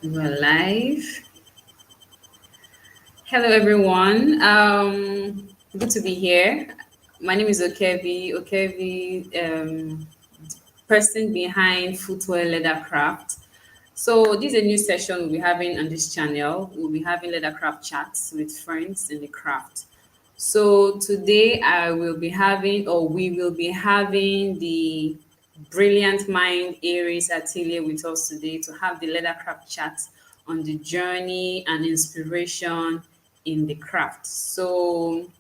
We're live. Hello, everyone. Good to be here. My name is Okevi. Okevi, person behind Footwear Leathercraft. So this is a new session we'll be having on this channel. We'll be having Leathercraft chats with friends in the craft. So today I will be having, or we will be having the brilliant mind Eris Atelier with us today to have the Leathercraft chat on the journey and inspiration in the craft. So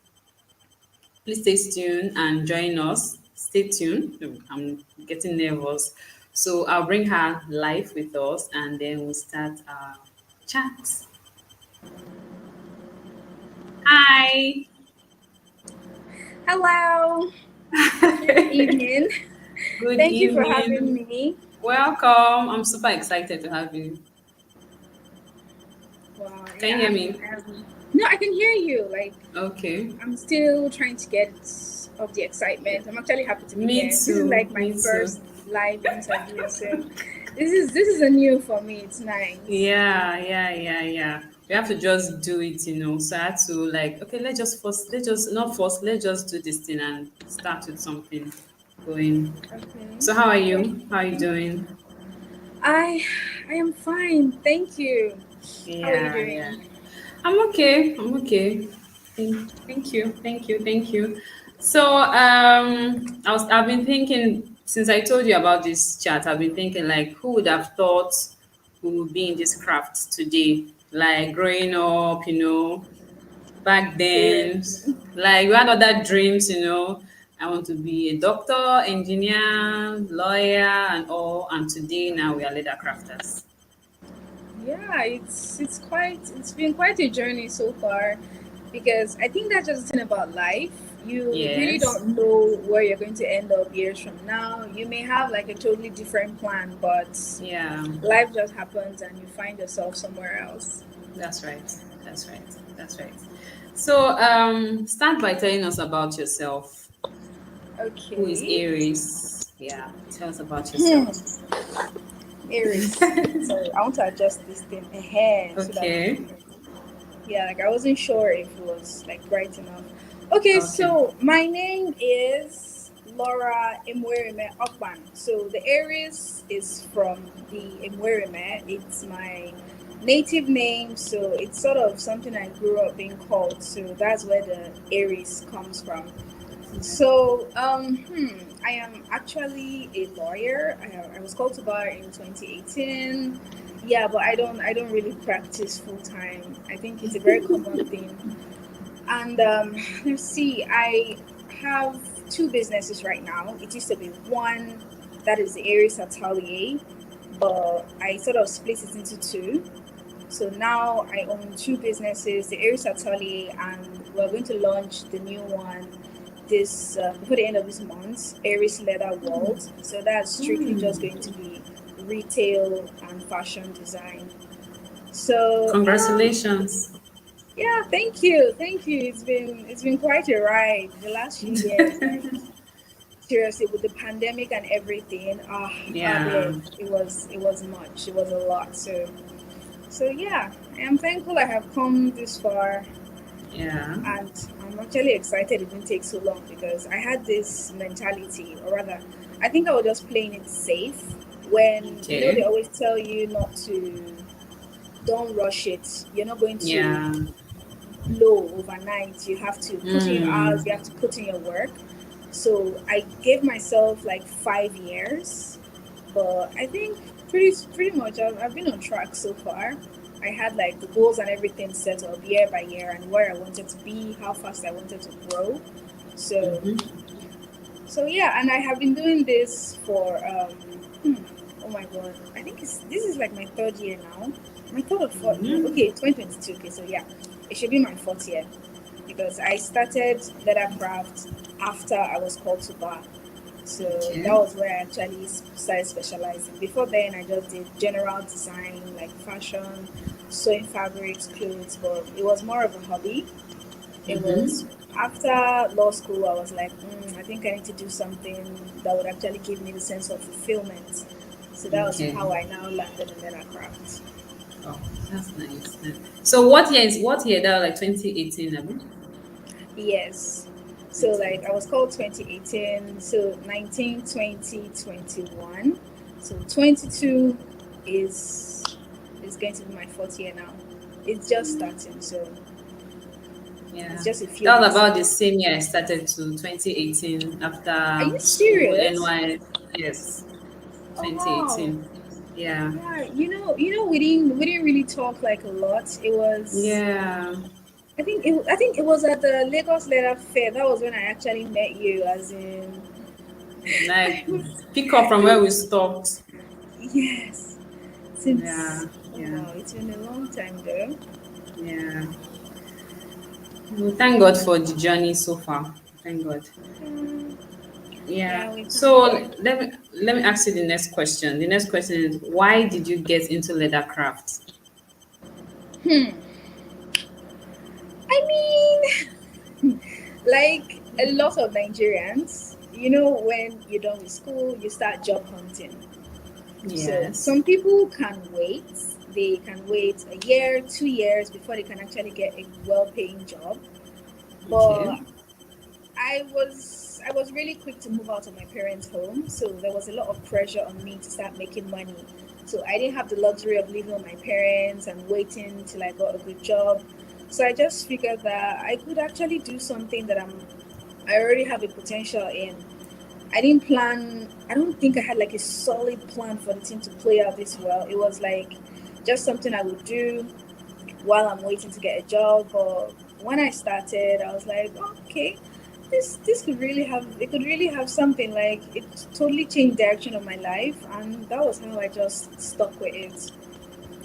please stay tuned and join us. Stay tuned. I'm getting nervous. So I'll bring her live with us and then we'll start our chat. Hi. Hello, good evening. Good Thank you for having evening. me. Welcome. I'm super excited to have you. Well, Can you yeah, hear me? no, I can hear you. Like, Okay. I'm still trying to get of the excitement. I'm actually happy to be Me here. This is too. like my Me too. first live interview, so this is a new for me. It's nice. Yeah. We have to just do it. So I had to like, okay, let's just do this thing and start with something going. Okay. So how are Okay. you? How are you doing? I I am fine. Thank you. How are you Yeah. doing? I'm okay. I'm okay. Thank you. So I've been thinking since I told you about this chat, I've been thinking like who would have thought we would be in this craft today? Like growing up, back then, Seriously. like we had other dreams. I want to be a doctor, engineer, lawyer, and all. And today now we are leather crafters. Yeah, it's been quite a journey so far because I think that's just the thing about life. You really Yes. don't know where you're going to end up years from now. You may have like a totally different plan, but Yeah. life just happens and you find yourself somewhere else. That's right. That's right. So, start by telling us about yourself. Who is Okay. Aries? Yeah, tell us about Hmm. yourself. Aries. Sorry, I want to adjust this thing ahead so that Okay. yeah, like I wasn't sure if it was like bright enough. Okay, Okay. so my name is Laura Imwerime Okban. So the Aries is from the Imwerime. It's my native name, so it's sort of something I grew up being called. So that's where the Aries comes from. So, I am actually a lawyer. I was called to bar in 2018. Yeah, but I don't really practice full time. I think it's a very common thing. And let's see, I have two businesses right now. It used to be one that is the Eris Atelier, but I sort of split it into two. So now I own two businesses, the Eris Atelier, and we're going to launch the new one this before the end of this month, Eris Leather World. So that's strictly just going to be retail and fashion design. So Congratulations. yeah, thank you. It's been quite a ride the last few years. Like seriously, with the pandemic and everything, Yeah. it was much. It was a lot. So yeah, I am thankful I have come this far, Yeah. and I'm actually excited it didn't take so long because I had this mentality, or rather, I think I was just playing it safe. When they Okay. always tell you not to, don't rush it. You're not going to Yeah. blow overnight. You have to put in your hours. You have to put in your work. So I gave myself like 5 years, but I think pretty much I've been on track so far. I had like the goals and everything set up year by year and where I wanted to be, how fast I wanted to grow. So so yeah, and I have been doing this for oh my god, I think this is like my third year now. My third or fourth? No, okay, 2022. Okay, so yeah, it should be my fourth year because I started Leathercraft after I was called to bar. So that Okay. was where I actually started specializing. Before then, I just did general design, like fashion, sewing fabrics, clothes, but it was more of a hobby. It was after law school, I was like, I think I need to do something that would actually give me the sense of fulfillment. So that was Okay. how I now landed in Leathercraft. Oh, that's nice. So what year that was like 2018, I mean? Yes. So like I 2018. was called 2018, so 19, 20, 21. So 22 is going to be my fourth year now. It's just starting, so it's Yeah. just a few That was months about the left. same year I started to 2018 Are after you school, serious? NY. Yes, Oh wow. 2018. Yeah. Yeah, we didn't really talk like a lot. It was Yeah. I think it was at the Lagos Leather Fair. That was when I actually met you, as in Like I was, pick up from it where we was stopped. yes. Yeah. Since oh Yeah. wow, it's been a long time though. Yeah. Well, thank God for the journey so far. Thank God. Mm, Yeah. yeah, we thank So God. let me ask you the next question. The next question is why did you get into leathercraft? Hmm. I mean, like a lot of Nigerians, when you're done with school, you start job hunting. So Yes. some people can wait. They can wait a year, 2 years before they can actually get a well-paying job. Okay. But I was really quick to move out of my parents' home, so there was a lot of pressure on me to start making money. So I didn't have the luxury of living with my parents and waiting till I got a good job. So I just figured that I could actually do something that I already have a potential in. I don't think I had like a solid plan for the thing to play out this well. It was like just something I would do while I'm waiting to get a job. But when I started, I was like, okay, this could really have something. Like it totally changed direction of my life, and that was how I just stuck with it.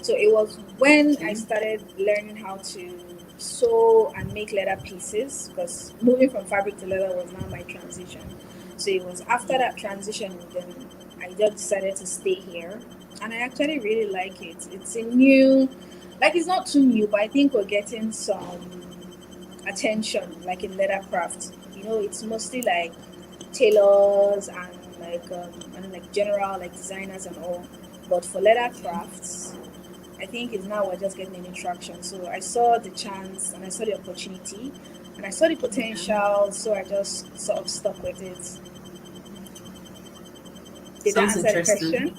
So it was when I Okay. started learning how to sew and make leather pieces, because moving from fabric to leather was now my transition. So it was after that transition, then I just decided to stay here, and I actually really like it. It's a new, like it's not too new, but I think we're getting some attention, like in leather craft. It's mostly like tailors and like general like designers and all. But for leather Okay. crafts, I think it's now we're just getting any traction. So I saw the chance and I saw the opportunity and I saw the Yeah. potential. So I just sort of stuck with it. Did that Sounds answer the interesting. question?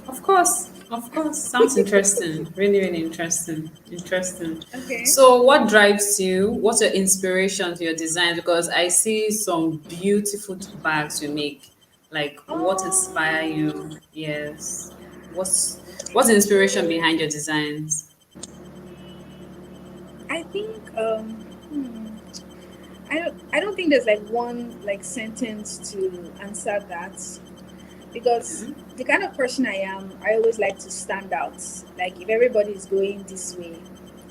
Of course. Of course. Sounds interesting. Really, really interesting. Interesting. Okay. So what drives you? What's your inspiration to your design? Because I see some beautiful bags you make. Like what inspire Um, you? Yes. What's the inspiration behind your designs? I think I don't think there's like one like sentence to answer that, because Okay. the kind of person I am, I always like to stand out. Like if everybody is going this way,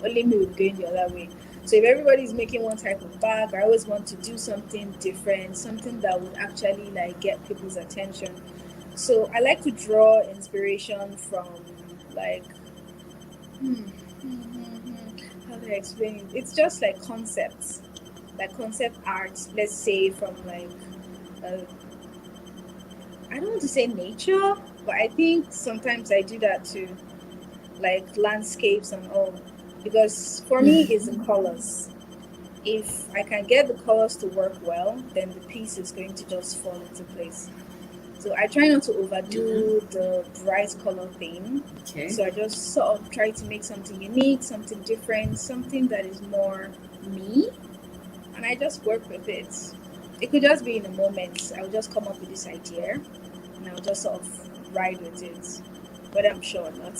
only me will be going the other way. So if everybody's making one type of bag, I always want to do something different, something that would actually like get people's attention. So I like to draw inspiration from like hmm, how do I explain it? It's just like concepts, like concept art. Let's say from like uh, I don't want to say nature, but I think sometimes I do that too, like landscapes and all. Because for me, it's the colors. If I can get the colors to work well, then the piece is going to just fall into place. So I try not to overdo the bright color thing. Okay. So I just sort of try to make something unique, something different, something that is more me, and I just work with it. It could just be in a moment. I'll just come up with this idea and I'll just sort of ride with it, whether I'm sure or not.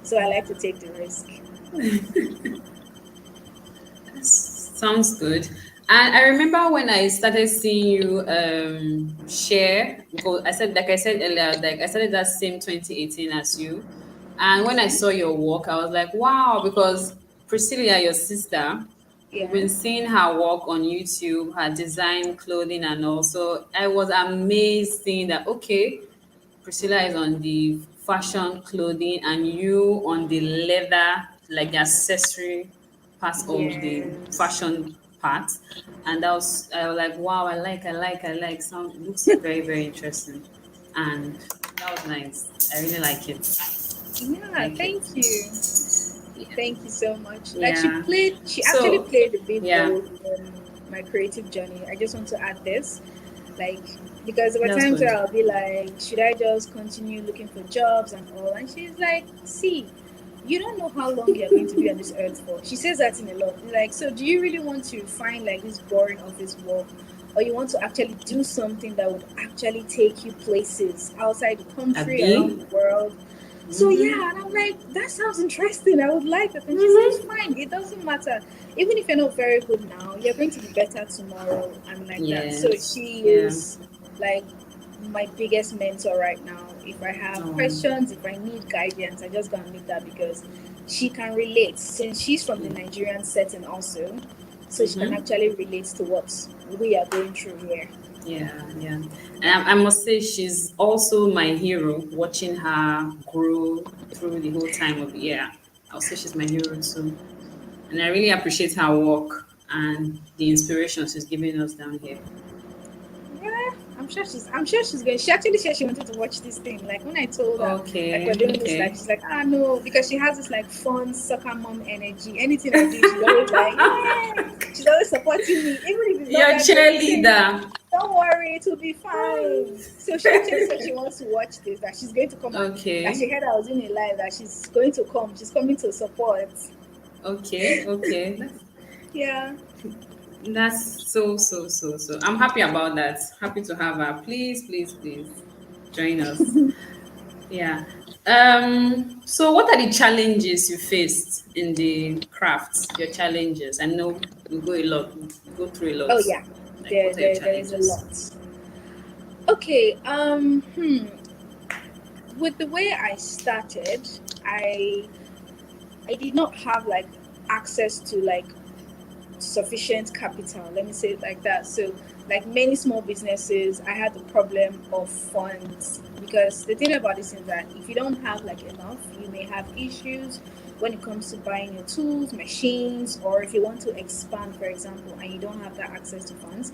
So I like to take the risk. Sounds good. And I remember when I started seeing you share, because like I said earlier, like I started that same 2018 as you. And when I Okay. saw your work, I was like, wow, because Priscilla, your sister, we've Yeah. been seeing her work on YouTube, her design, clothing, and also I was amazed seeing that, okay, Priscilla is on the fashion clothing and you on the leather, like the accessory part of the Yes. fashion part. And I was like, wow, I like. Sound looks very, very interesting. And that was nice. I really like it. Yeah, Like it. thank you. Yeah. Thank you so much. Like Yeah. she actually So played a big yeah, role in my creative journey. I just want to add this, like, because there were that's times good. where I'll be like, should I just continue looking for jobs and all? And she's like, see, you don't know how long you're going to be on this earth for. She says that in a lot. Like, so do you really want to find like this boring office work? Or you want to actually do something that would actually take you places outside the country, Abi. around the world? So Mm-hmm. yeah, and I'm like, that sounds interesting. I would like that. And she says, Mm-hmm. fine, it doesn't matter. Even if you're not very good now, you're going to be better tomorrow and like that. So Yes. she Yeah. is like my biggest mentor right now. If I have Um, questions, if I need guidance, I just go and meet her because she can relate since she's from the Nigerian setting also. So she can mm-hmm. actually relate to what we are going through here. Yeah, yeah. And I must say, she's also my hero, watching her grow through the whole time of the year. I'll say she's my hero too. And I really appreciate her work and the inspiration she's giving us down here. Yeah, I'm sure she's going. She actually said she wanted to watch this thing. Like when I told her like Okay, we're doing this, like okay. she's like, ah no, because she has this like fun soccer mom energy. Anything I do, she's always like, yeah. She's always supporting me, even if it's not Your that great. She says, cheerleader. don't worry, it will be fine. So she actually said she wants to watch this. That she's going to come and that Okay, she heard I was doing a live. That she's going to come. She's coming to support. okay, okay. Yeah. That's so. I'm happy about that. Happy to have her. Please, please, please join us. Yeah. So what are the challenges you faced in the crafts? Your challenges. I know we go through a lot. Oh yeah. Like what are your There is a challenges? lot. Okay. With the way I started, I I did not have like access to like sufficient capital. Let me say it like that. So, like many small businesses, I had the problem of funds because the thing about this is that if you don't have like enough, you may have issues when it comes to buying your tools, machines, or if you want to expand, for example, and you don't have that access to funds.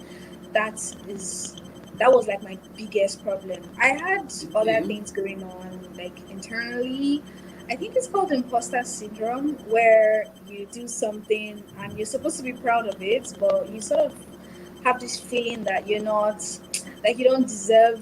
That is that was like my biggest problem. I had other Okay. things going on like internally. I think it's called Imposter Syndrome, where you do something and you're supposed to be proud of it, but you sort of have this feeling that you're not, like you don't deserve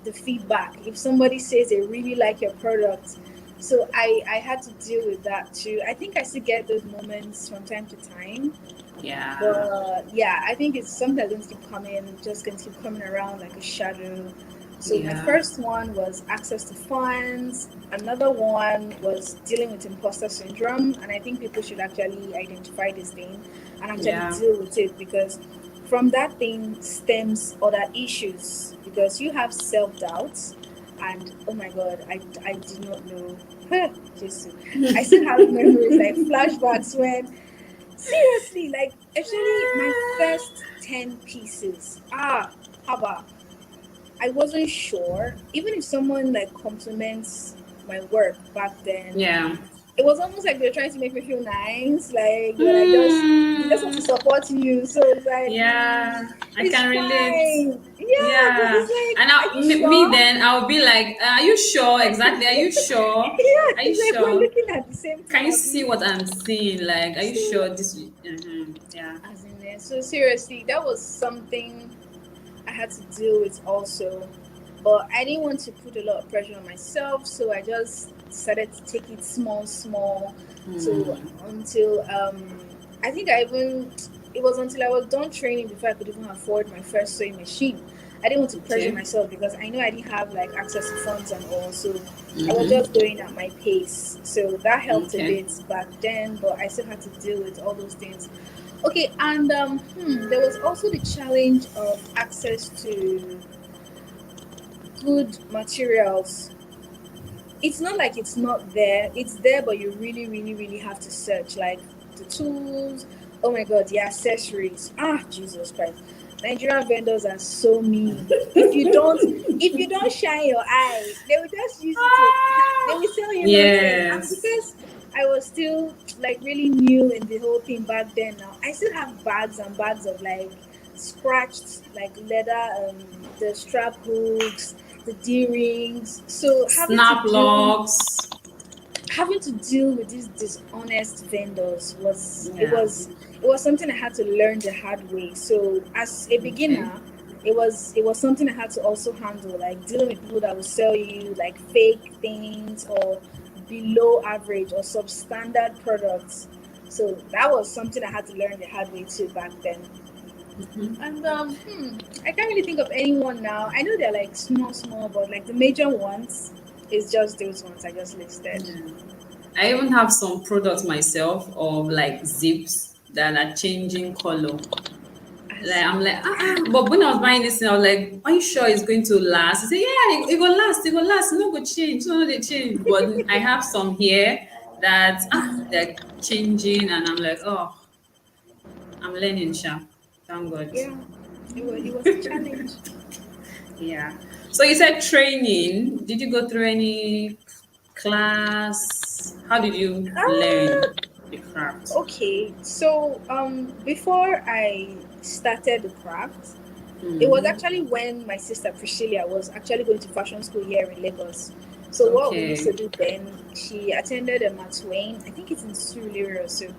the feedback. If somebody says they really like your product, so I had to deal with that too. I think I still get those moments from time to time, Yeah. but yeah, I think it's something that's going to keep coming, just going to keep coming around like a shadow. So my Yeah. first one was access to funds. Another one was dealing with imposter syndrome, and I think people should actually identify this thing and actually Yeah. deal with it because from that thing stems other issues because you have self doubts, and oh my god, I did not know. Jesus. I still have memories like flashbacks when seriously, like actually my first 10 pieces. Haba. I wasn't sure. Even if someone like compliments my work back then, Yeah. it was almost like they're trying to make me feel nice. Like they're like just they just want to Hmm. support you. So it's like Yeah. I it's can relate. fine. Yeah, but Yeah. it's like, And are you me sure? then I'll be like, are you sure? Exactly. Are you sure? Yeah, Are you it's like we're sure? looking at the same Can thing, you see Abby. what I'm seeing? Like, are you So sure this? Yeah. as in there. So seriously, that was something I had to deal with also. But I didn't want to put a lot of pressure on myself, so I just decided to take it small, small. So Hmm. until I think I even it was until I was done training before I could even afford my first sewing machine. I didn't want to pressure Okay. myself because I know I didn't have like access to funds and all, so I was just Mm-hmm. going at my pace. So that helped a Okay. bit back then, but I still had to deal with all those things. Okay, and there was also the challenge of access to good materials. It's not like it's not there. It's there, but you really, really, really have to search. Like the tools. Oh my God, the accessories. Jesus Christ. Nigerian vendors are so mean. If you don't shine your eye, they will just use it to. They will sell you nonsense. And Yes. because I was still like really new in the whole thing back then, now I still have bags and bags of like scratched like leather, the strap hooks, the D rings. So having to Snap deal locks. having to deal with these dishonest vendors was it Yeah. was it was something I had to learn the hard way. So as a Okay. beginner, it was something I had to also handle, like dealing with people that will sell you like fake things or below average or substandard products. So that was something I had to learn the hard way too back then. Mhm. And I can't really think of anyone now. I know they're like small, but like the major ones is just those ones I just listed. Yeah. I even have some products myself of like zips that are changing color. Like As I'm like, in, but when I was buying this thing, I was like, are you sure it's going to last? He said, yeah, it will last, it will last, no go change, no they change. But I have some here that they're changing and I'm like, oh, I'm learning, Sha. Thank God. yeah, it was a challenge. Yeah. So you said training. Did you go through any class? How did you learn Ah, the craft? okay. So before I started the craft, it was Mm, actually when my sister Priscilla was actually going to fashion school here in Lagos. So what we used okay. to do then, she attended a Matwain, I think it's in Surulere or so.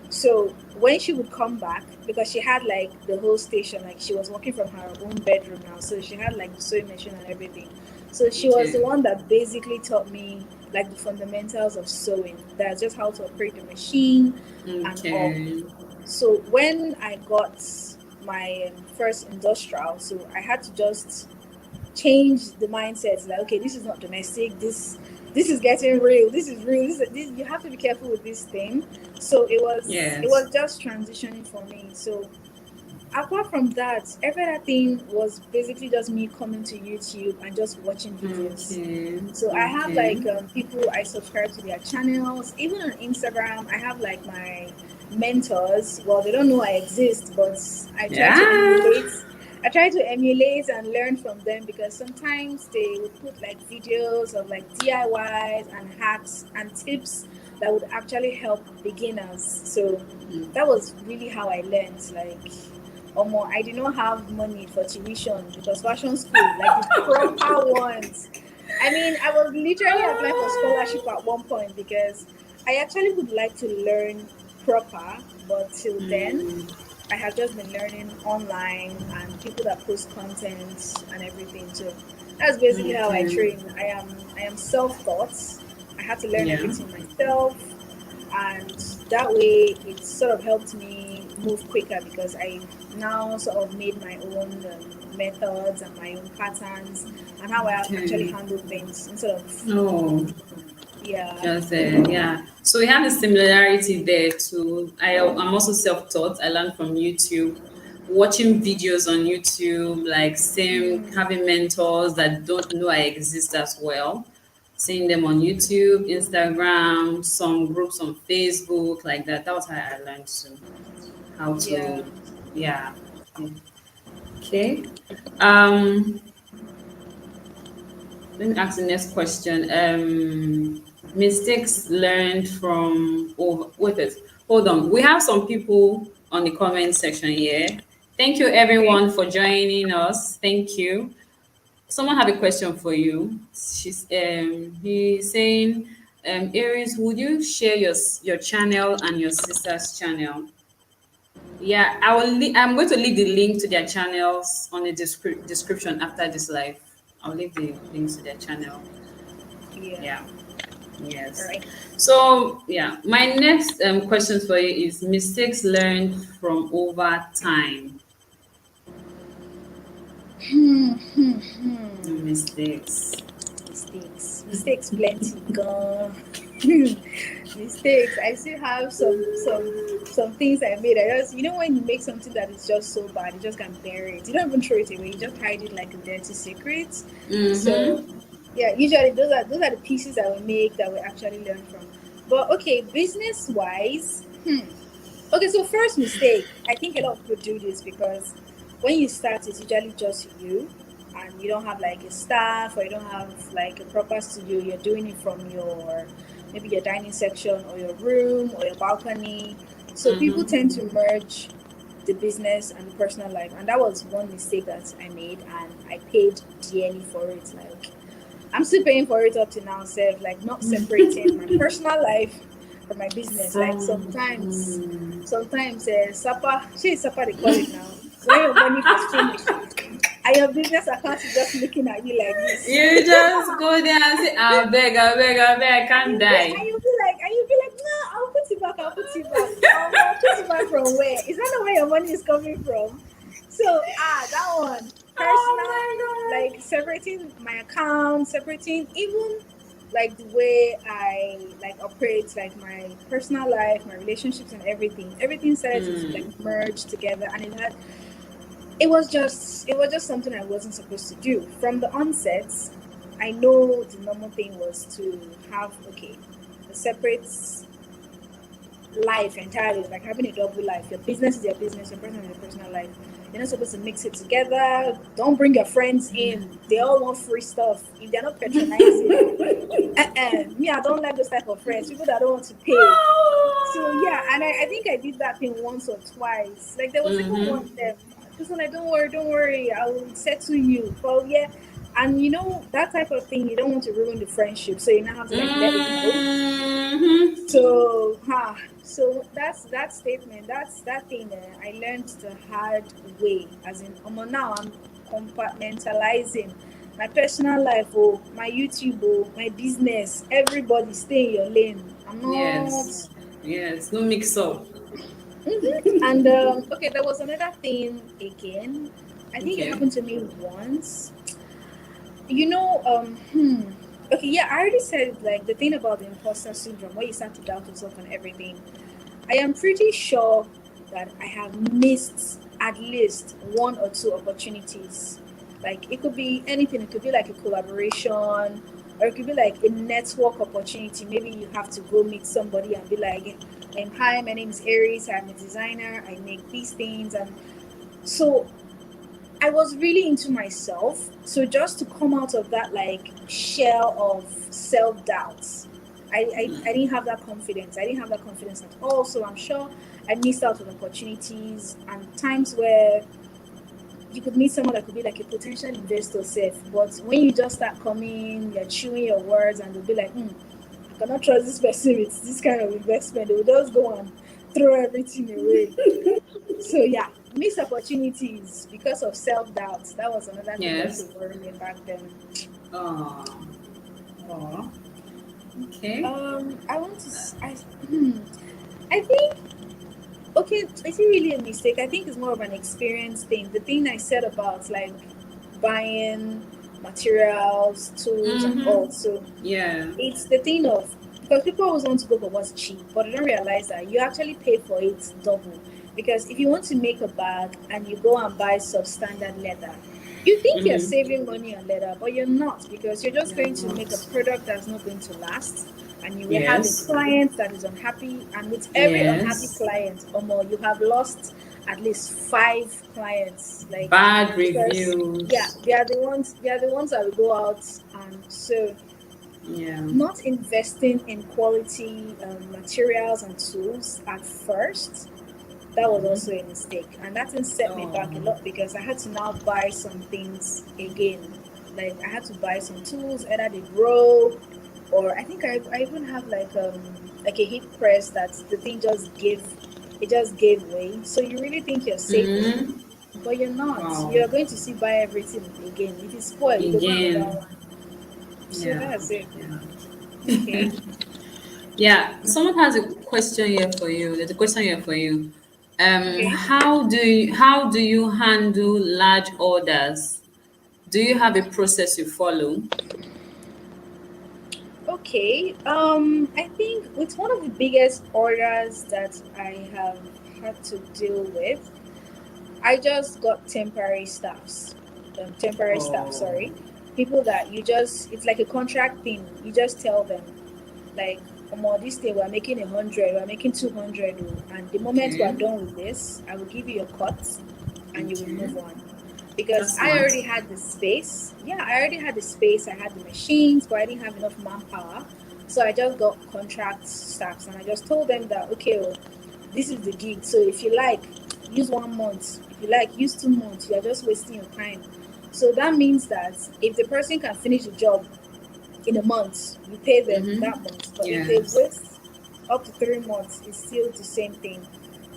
So when she would come back, because she had like the whole station, like she was working from her own bedroom now, so she had like the sewing machine and everything. So she was the Okay. one that basically taught me like the fundamentals of sewing. That's just how to operate the machine and all. Okay. So when I got my first industrial, so I had to just change the mindset, like okay, this is not domestic, this is getting real, this is real, this you have to be careful with this thing. So it Yes. was just transitioning for me. So apart from that, every other thing was basically just me coming to YouTube and just watching videos. Okay. So I have Okay. like people I subscribe to their channels. Even on Instagram, I have like my mentors. Well, they don't know I exist, but I try to Yeah. emulate. I try to emulate and learn from them because sometimes they would put like videos of like DIYs and hacks and tips that would actually help beginners. So that was really how I learned. Like, I did not have money for tuition because fashion school, like the proper ones. I mean, I was literally applying for scholarship at one point because I actually would like to learn proper, but till then, Mm, I have just been learning online and people that post content and everything. So that's basically how I okay. train. I am self-taught. I had to learn Yeah. everything myself, and that way it sort of helped me move quicker because I now sort of made my own methods and my own patterns and how I actually Okay. handle things instead of Oh, yeah. just yeah. So we have a similarity there too. I'm also self-taught. I learned from YouTube, watching videos on YouTube, like same Mm, having mentors that don't know I exist as well. Seeing them on YouTube, Instagram, some groups on Facebook, like that. That was how I learned to how yeah. to yeah. Okay. Um Let me ask the next question. Mistakes learned from over. Wait, wait, hold on. We have some people on the comment section here. Thank you, Okay. everyone, for joining us. Thank you. Someone have a question for you. He's saying, Eris, would you share your channel and your sister's channel? Yeah, I'm going to leave the link to their channels on the description after this live. I'll leave the links to their channel. Yeah. Yeah. All Yes. right. So yeah, my next question for you is mistakes learned from over time. Hmm, hmm, hmm. Mistakes. Mistakes plenty gone. Mistakes. I still have some things I made. I just when you make something that is just so bad, you just can bury it. You don't even throw it away. You just hide it like a dirty secret. So Mm-hmm. yeah, usually those are the pieces that we make that we actually learn from. But okay, business wise, okay, so first mistake, I think a lot of people do this because when you start, it's usually just you and you don't have like a staff or you don't have like a proper studio. You're doing it from maybe your dining section or your room or your balcony. So people tend Mm-hmm. to merge the business and the personal life. And that was one mistake that I made and I paid dearly for it. Like I'm still paying for it up to now, self, like not separating my personal life from my business. Like From sometimes Sapa, she is Sapa they call it now. When your money has finished and your business account is just looking at you like this. you just go there and say, I beg, I can't die. And you'll be like, no, I'll put it back, I'll put it back. I'll put it back from where? Is that not where your money is coming from? So that one. Personal, Oh like separating my account, separating even like the way I like operate, like my personal life, my relationships and everything. Everything my started to god. like merge together and it was just something I wasn't supposed to do. From the onset, I know the normal thing was to have a separate life entirely. It's like having a double life. Your business is your business, your personal is your personal life. You're not supposed to mix it together. Don't bring your friends in. They all want free stuff. If they're not patronizing, me, I don't like those type of friends. People that don't want to pay. So yeah, and I think I did that thing once or twice. Like there was even one Mm-hmm. time. Just like, don't worry, I will settle you. Well, yeah, and you know that type of thing. You don't want to ruin the friendship, so you now have to like let it go. Mm-hmm. So that's that statement. That's that thing. I learned the hard way. As in, now I'm compartmentalizing my personal life, my YouTube, my business. Everybody stay in your lane. I'm not. Yes. Yes. No mix up. And okay, there was another thing again. I think it Okay. happened to me once. You know, okay, yeah, I already said like the thing about the imposter syndrome, where you start to doubt yourself and everything. I am pretty sure that I have missed at least one or two opportunities. Like it could be anything, it could be like a collaboration, or it could be like a network opportunity. Maybe you have to go meet somebody and be like, hi, my name is Eris, I'm a designer, I make these things. And so I was really into myself. So just to come out of that like shell of self doubts, I didn't have that confidence. I didn't have that confidence at all. So I'm sure I missed out on opportunities and times where you could meet someone that could be like a potential investor safe. But when you just start coming, you're chewing your words and they'll be like, I cannot trust this person with this kind of investment. They will just go and throw everything away. So yeah, missed opportunities because of self doubt. That was another thing that used Yes. to worry me back then. Oh. Oh. Okay. I want to. I think okay. Is it really a mistake? I think it's more of an experience thing. The thing I said about like buying materials, tools, and all. Mm-hmm. So Yeah. it's the thing of because people always want to go for what's cheap, but they don't realize that you actually pay for it double. Because if you want to make a bag and you go and buy substandard leather, you think you're Mm-hmm. saving money on leather, but you're not because you're just You're going to make a not. product that's not going to last. And you will have a Yes. client that is unhappy, and with every unhappy Yes. client, or more, you have lost at least five clients. Like Bad because yeah, reviews. they are the ones that will go out and so Yeah. not investing in quality materials and tools at first, that was also a mistake. And that thing set me back a Oh. lot because I had to now buy some things again. Like I had to buy some tools, either they broke or I think I even have like a heat press that the thing just gave way. So you really think you're saving, Mm-hmm. but you're not. Wow. You're going to see buy everything again. If it's spoiled, you go buy another Again. one. So Yeah. that's it. Yeah. Okay. Yeah. Someone has a question here for you. There's a question here for you. Okay. How do you handle large orders? Do you have a process you follow? Okay. I think it's one of the biggest orders that I have had to deal with. I just got temporary staff, Oh. sorry. People that you just, it's like a contract thing. You just tell them, like, this day we're making 100, we're making 200. And the moment we're Okay. done with this, I will give you your cut and you will Okay. move on. Because That's I smart. already had the space. Yeah, I already had the space. I had the machines, but I didn't have enough manpower. So I just got contract staffs and I just told them that, okay, well, this is the gig. So if you like, use 1 month. If you like, use 2 months. You're just wasting your time. So that means that if the person can finish the job in a month, you pay them that month. But if they Yes. waste up to 3 months, it's still the same thing.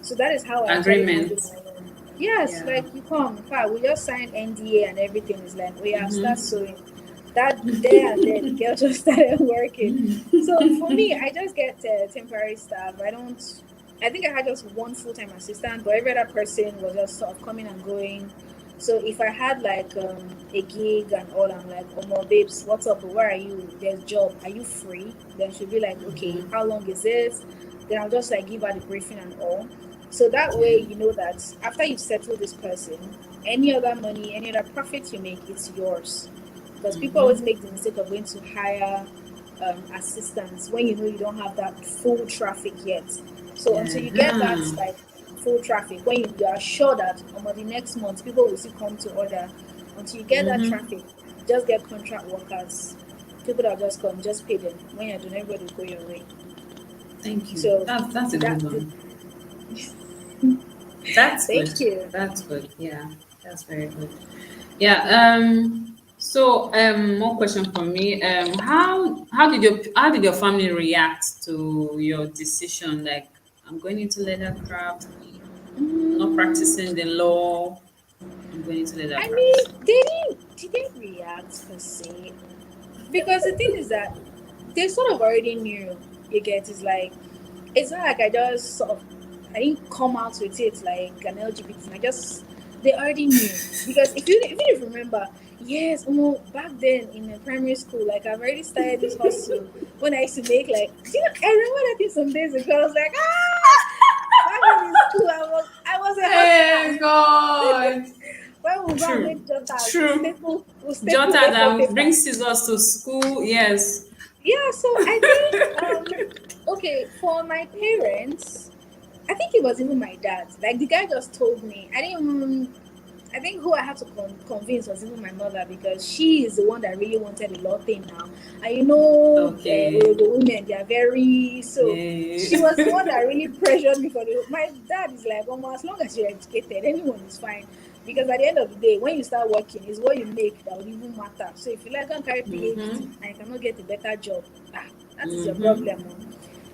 So that is how I actually handle Agreement. my loan. Yes, Yeah. like you come, in fact, we just signed NDA and everything. Is like, we have start Mm-hmm. sewing. That there and then, the girl just started working. So for me, I just get temporary staff. I don't. I think I had just one full time assistant, but every other person was just sort of coming and going. So if I had like a gig and all, I'm like, oh my babes, what's up? Where are you? There's job. Are you free? Then she'll be like, okay, how long is this? Then I'll just like give her the briefing and all. So that way, Okay. you know that after you settle this person, any other money, any other profit you make, it's yours. Because people always Mm-hmm. make the mistake of going to hire assistants when you know you don't have that full traffic yet. So until you get that Uh-huh. like full traffic, when you are sure that the next month people will still come to order, until you get that Mm-hmm. traffic, just get contract workers. People that just come, just pay them. When you're doing, everybody will go your way. Thank you. So That's a that good one. That's good. thank you. That's good. Yeah. That's very good. Yeah. So more question from me. How did your family react to your decision? Like, I'm going into leathercraft, not practicing Mm, the law. I'm going into I mean, leathercraft. they didn't react per se, because the thing is that they sort of already knew. You get, it's like, it's not like I just sort of, I didn't come out with it like an LGBT thing. I just, they already knew. Because if you remember, yes, back then in primary school, like I've already started this hustle when I used to make like, do you know, I remember that thing some days ago. I was like, back then in school, I was a Hey hustler. God. When we go and True. make jotters, True. we staple Jotter A4 and paper. bring scissors to school. Yes. Yeah, so I think okay, for my parents, I think it was even my dad. Like the guy just told me. I think who I had to convince was even my mother, because she is the one that really wanted a law thing now. And you know, Okay. the women, they are very, so she Yeah. was the one that really pressured me for the. My dad is like, as long as you're educated, anyone is fine. Because at the end of the day, when you start working, it's what you make that will even matter. So if you like and carry PhD Mm-hmm. and you cannot get a better job, that is your Mm-hmm. problem. Oh.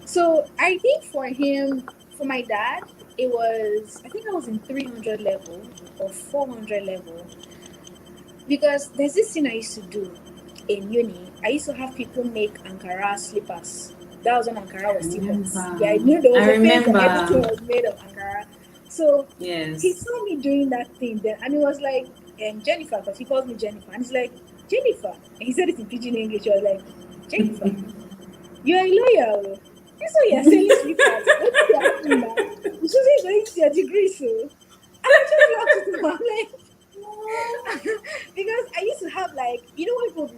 So I think for him, for my dad, it was, I think I was in 300 level or 400 level, because there's this thing I used to do in uni. I used to have people make Ankara slippers. That was when Ankara I was still hot. Yeah, I remember. knew there I was a phase that everything remember. was made of Ankara. So he Yes. saw me doing that thing then, and he was like, Jennifer, because he calls me Jennifer, and he's like, Jennifer, and he said it in pidgin English. I was like, Jennifer, you're a lawyer. Oh. This one you're selling slippers. What do you are doing now? You should be going to your degree, so. And I just laughed at him. I'm like, because I used to have like, when people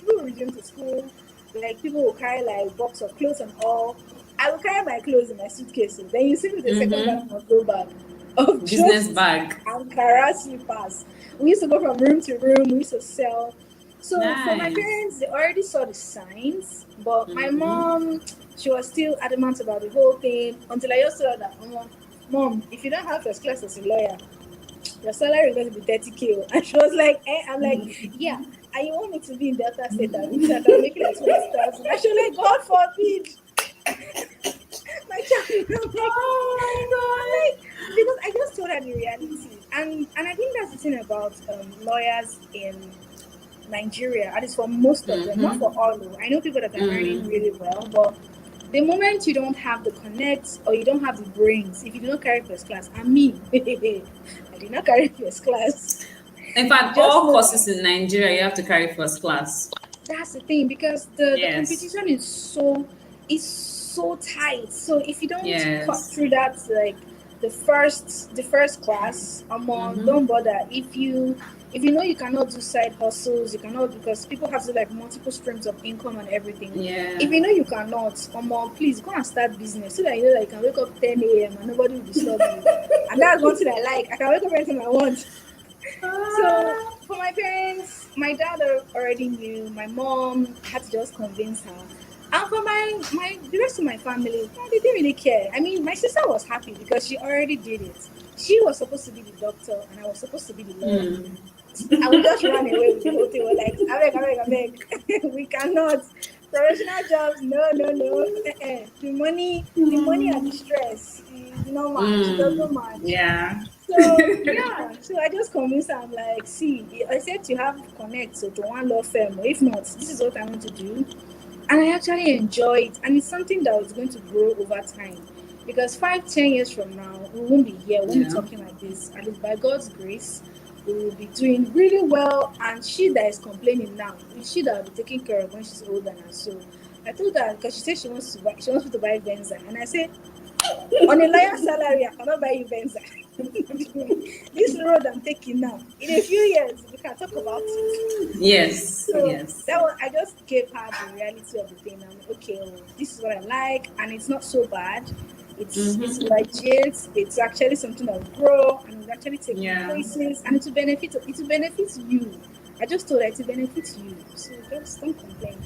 will resume to school, like people will carry like box of clothes and all. I will carry my clothes in my suitcase. So then you see with the second bag Mm-hmm. must go bag of Business just bag. Ankara slippers. We used to go from room to room. We used to sell. So for my Nice. parents, they already saw the signs, but my Mm-hmm. mom, she was still adamant about the whole thing until I just told her that, Mom, if you don't have first class as a lawyer, your salary is going to be 30K. And she was like, I'm like, yeah. And you want me to be in Delta State and be that I'm making like 20,000. And she was like, God forbid. My child, I'm like, because I just told her the reality. And I think that's the thing about lawyers in Nigeria, at least for most of them, not for Mm-hmm. all though. I know people that are earning Mm. really well, but the moment you don't have the connect or you don't have the brains, if you do not carry first class, and me, I did not carry first class. In fact, Just all know courses that in Nigeria you have to carry first class. that's the thing, because the Yes. competition is so tight. So if you don't cut Yes. through that, like the first class, Mm-hmm. don't bother. If you know you cannot do side hustles, you cannot, because people have to like multiple streams of income and everything. Yeah. If you know you cannot, please go and start business so that you know that you can wake up 10 a.m. and nobody will disturb you. And that's one thing I like. I can wake up anytime I want. So Ah. for my parents, my dad already knew. My mom had to just convince her. And for my the rest of my family, they didn't really care. I mean, my sister was happy because she already did it. She was supposed to be the doctor, and I was supposed to be the lawyer. Hmm. And we just ran away with the whole thing. We're like, I beg. We cannot. Professional jobs, no, no, no. The money and the stress is not match. It doesn't match. Yeah. So yeah, so I just convinced her. I'm like, see, I said you have connect so to one law firm. Or if not, this is what I want to do. And I actually enjoy it, and it's something that is going to grow over time. Because 5, 10 years from now, we won't be here, we won't be Yeah. talking like this. At least by God's grace, we will be doing really well. And she that is complaining now, it's she that will be taken care of when she's older now. So I told her because she said she wants me to buy Benza, and I said on a lawyer salary, I cannot buy you Benza. This road I'm taking now, in a few years, we can talk about it. Yes. So Yes. that was, I just gave her the reality of the thing. I'm like, okay, well, this is what I like, and it's not so bad. It's legit. It's actually something that will grow and will actually take you Yeah. places, and it will benefit you. I just told her it will benefit you, so just don't complain.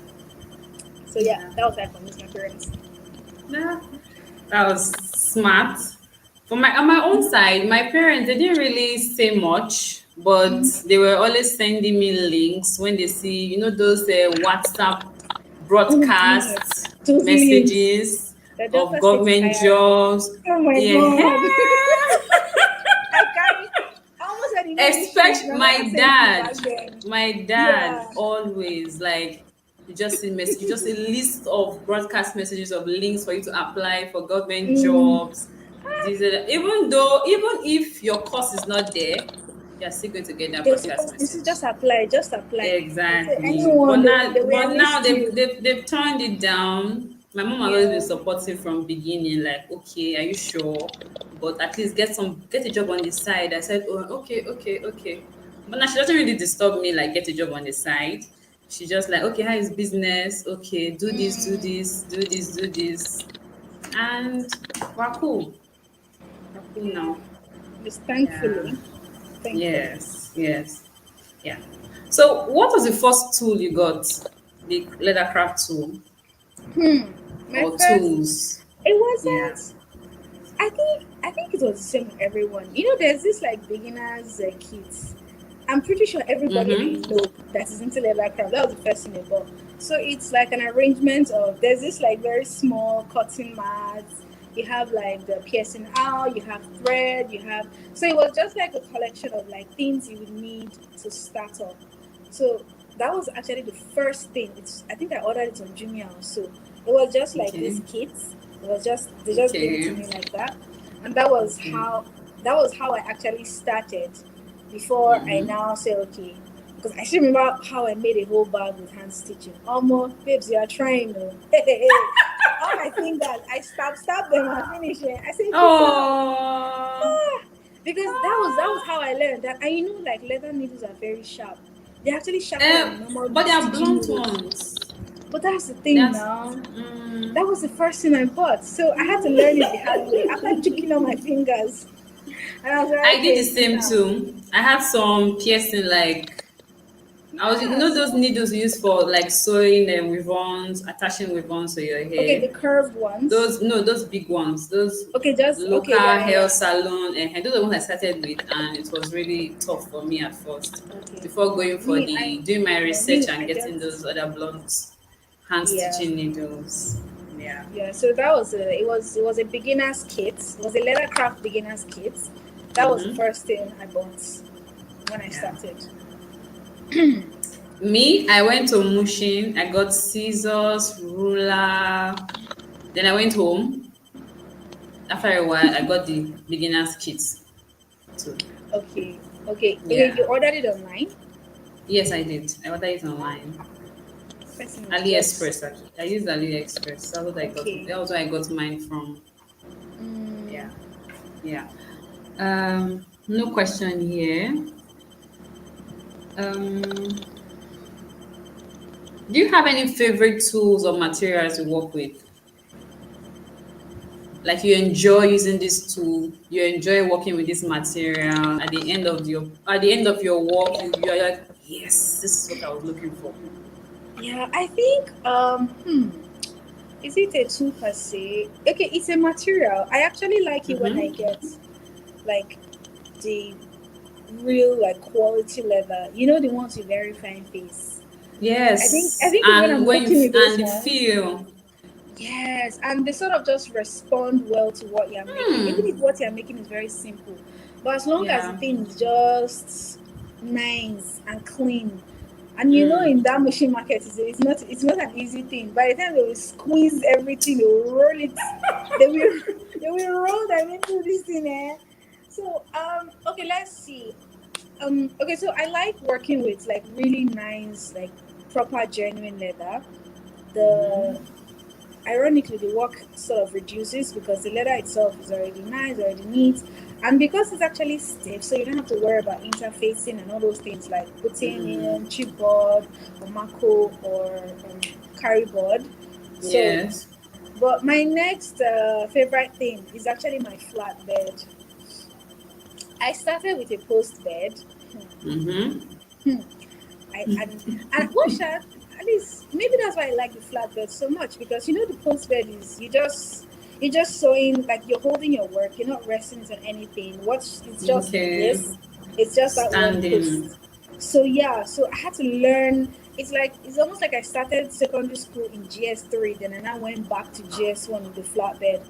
So yeah, Yeah. that was like convince my parents. Yeah. That was smart. For my on my own side, my parents they didn't really say much, but they were always sending me links when they see, those WhatsApp Oh my god, broadcasts, those links. messages The of doctor said it's government tiring. jobs. Oh my Yeah. god. I carry. I almost said, this shit is Especially my mother my sent it dad. back then. My dad Yeah. always like just a list of broadcast messages of links for you to apply for government Mm. jobs. Even if your course is not there, you're still going to get that They say, broadcast this is message. just apply, just apply. They say Exactly. anyone they will But now enlist you. they've turned it down. My mom has always been Yeah. supportive from beginning, like, okay, are you sure? But at least get a job on the side. I said, oh, okay, okay, okay. But now she doesn't really disturb me like get a job on the side. She just like, okay, how is business? Okay, do this, do Mm. this, do this, do this. And we're cool. We're cool Yeah. now. Just Yeah. thankfully. Thankfully. Yes, yes. Yeah. So, what was the first tool you got? The Leathercraft tool Hmm. My or first, tools? it Yeah. wasn't. I think it was the same with everyone. There's this like beginners kits. I'm pretty sure everybody I Mm-hmm. know that is into leathercraft, that was the first thing they bought. So it's like an arrangement of there's this like very small cotton mats. You have like the piercing out, you have thread, you have so it was just like a collection of like things you would need to start off. So that was actually the first thing. I think I ordered it on Jumia also. It was just like Okay. this kit. It was just they just gave it to Okay. me like that, and that was how I actually started. Before I Mm-hmm. now say okay, because I still remember how I made a whole bag with hand stitching. Almost, babes, you are trying though. All my fingers, I stab them and finish it. I say peace out. Oh. Because that was how I learned that. And like leather needles are very sharp. They're actually sharper than normal But they are stitching blunt needles. ones. But that's the thing That's. now. Mm, That was the first thing I bought. So I had to learn it the hard way after choking on my fingers. And I was like, I did the okay, same now. too. I had some piercing like Yeah, those so needles used for like sewing and ribbons, attaching ribbons to your okay, the hair. curved ones. Those big ones, those Okay, just local okay, yeah, hair yeah. salon, and those are the ones I started with, and it was really tough for me at first. Okay. Before going for Me, I the doing my research me, and I getting just those other blunt hand yeah, stitching needles. Yeah. yeah. So that was it was a beginner's kit. It was a leathercraft beginner's kit. That was the Mm-hmm. first thing I bought when I Yeah. started. Me, I went to Mushin. I got scissors, ruler. Then I went home. After a while, I got the beginner's kit too. Okay, okay. You Yeah. ordered it online. Yes, I did. I ordered it online. Person is just AliExpress actually. I used AliExpress. That's what I got. okay. That was where I got mine from. Mm, Yeah. Yeah. No question here. Um, do you have any favorite tools or materials you work with? Like you enjoy using this tool, you enjoy working with this material. At the end of your work, you are like, yes, this is what I was looking for. yeah, I think is it a tool per se? Okay, it's a material. I actually like it when I Mm-hmm. get like the real like quality leather. You know the ones with very fine face. I Yes, think it's when and I'm when you working with those and the ones. feel. Yes, and they sort of just respond well to what you're making, even if Hmm. what you're making is very simple. But as long as the Yeah. thing is just nice and clean, and you know, Mm. in that machine market, it's not an easy thing. By the time they will squeeze everything, they will roll it, they will they will roll them into this thing. So okay, let's see. Okay, so I like working with like really nice, like proper genuine leather. The Ironically, the work sort of reduces because the leather itself is already nice, already neat, and because it's actually stiff, so you don't have to worry about interfacing and all those things like putting in chipboard or mako or carry board. So, Yes. but my next favorite thing is actually my flatbed. I started with a post bed. Mm-hmm. Hmm. And what shot at least maybe that's why I like the flatbed so much because you know the post bed is you're just sewing like you're holding your work, you're not resting it on anything. What's it's just Okay. this, it's just that one Standing. post. So yeah, so I had to learn. It's like it's almost like I started secondary school in GS3, then I now went back to GS1 with the flatbed.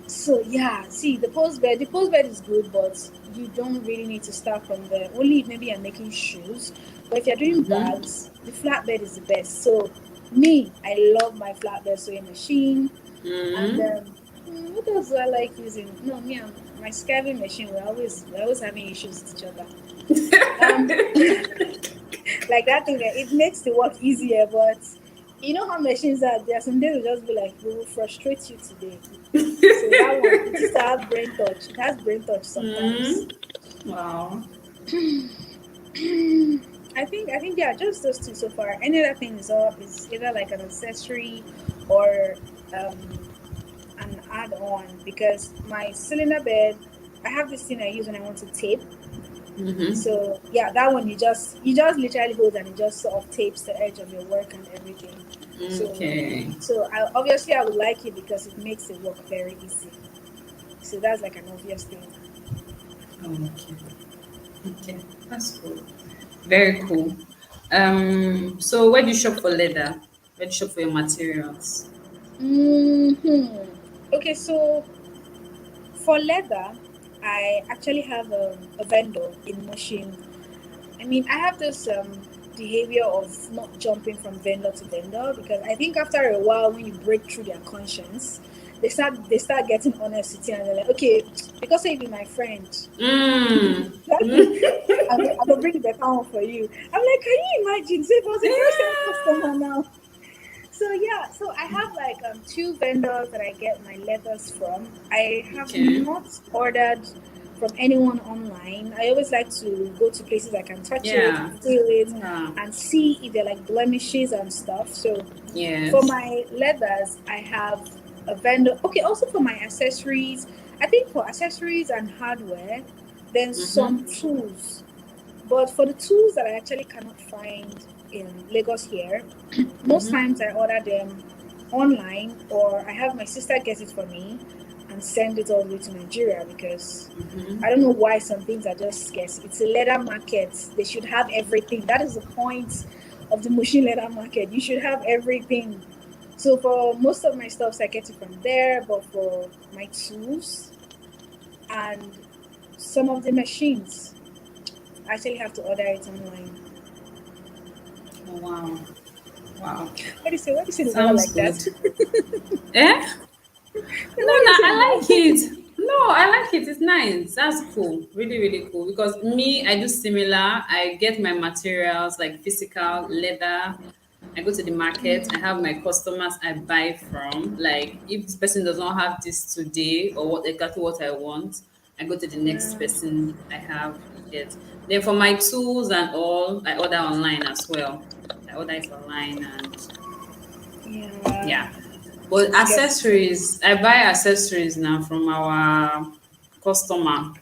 So yeah, see the post bed is good, but you don't really need to start from there. Only if maybe you're making shoes, but if you're doing Mm-hmm. bags, the flatbed is the best. So me, I love my flatbed sewing machine, and Mm-hmm. what else do I like using? No, me and my scavenging machine. We're always having issues with each other. Um, like that thing, it makes the work easier, but you know how machines are. There are some days will just be like, we will frustrate you today. So that one, it used to have brain touch. It has brain touch sometimes. Mm-hmm. Wow. I think yeah, just those two so far. Any other thing is up is either like an accessory or um an add-on because my cylinder bed, I have this thing I use when I want to tape. Mm-hmm. So yeah, that one you just literally hold and it just sort of tapes the edge of your work and everything. So Okay. I would like it because it makes the work very easy. So that's like an obvious thing. Okay. Okay. That's cool. Very cool. So where do you shop for leather? Where do you shop for your materials? Okay, so for leather, I actually have a vendor in Mushin. I mean, I have this behavior of not jumping from vendor to vendor because I think after a while, when you break through their conscience, they start getting honest with you and they're like, okay, because you be my friend, Mm. I'm gonna bring the better one for you. I'm like, can you imagine? Say, if I was a first time customer now. So yeah, so I have like two vendors that I get my leathers from. I have Okay. not ordered from anyone online. I always like to go to places I can touch it Yeah. and feel it Yeah. and see if they're like blemishes and stuff. So for Yes. my leathers, I have a vendor. Okay, also for my accessories, I think for accessories and hardware, then some Mm-hmm. tools. But for the tools that I actually cannot find in Lagos here, most Mm-hmm. times I order them online or I have my sister get it for me and send it all the way to Nigeria because I don't know why some things are just scarce. It's a leather market. They should have everything. That is the point of the machine leather market. You should have everything. So for most of my stuffs, I get it from there. But for my tools and some of the machines, I actually have to order it online. Oh, wow. Wow. Why do you say? Why do you say the leather Sounds like that? good. Eh? No, Why do no, you say the I like leather? it. No, I like it. It's nice. That's cool. Really, really cool. Because me, I do similar. I get my materials like physical leather. I go to the market. I have my customers I buy from. Like if this person does not have this today or what exactly what I want, I go to the next person I have it. Then for my tools and all, I order online as well. I order it online and Yeah, yeah. But it's getting accessories, I buy accessories now from our customer.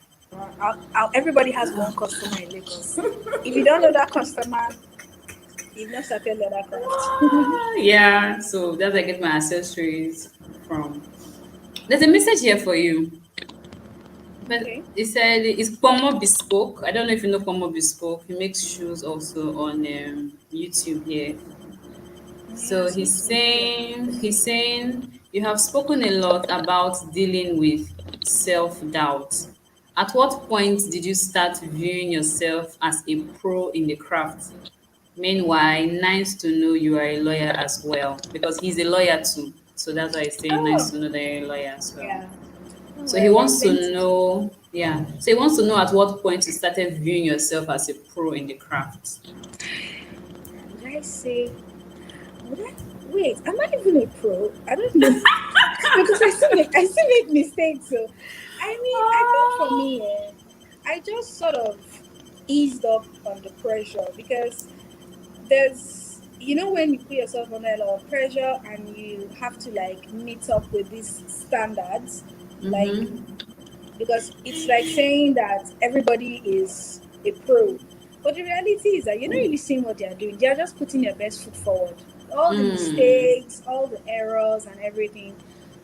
everybody has one customer in Lagos. If you don't know that customer, you've not started Leathercraft. Yeah, so that's where I get my accessories from. There's a message here for you. But Okay. he said it's Pomo Bespoke. I don't know if you know Pomo Bespoke. He makes shoes also on YouTube here. He So asked me he's to look for saying this. he's saying you have spoken a lot about dealing with self-doubt. At what point did you start viewing yourself as a pro in the craft? Meanwhile, nice to know you are a lawyer as well, because he's a lawyer too. So that's why he's saying nice Oh, to know that you're a lawyer as well. yeah. Oh, So he well, there are wants plenty to to know. know, yeah. So he wants to know at what point you started viewing yourself as a pro in the craft. Would I say, would I, wait, am I even a pro? I don't know. Because I still make mistakes. So, I mean, I think for Oh. me, I just sort of eased up on the pressure because there's, when you put yourself under a lot of pressure and you have to like meet up with these standards, like, Mm-hmm. because it's like saying that everybody is a pro. But the reality is that you're not really seeing what they are doing. They are just putting their best foot forward. All the Mm. mistakes, all the errors, and everything.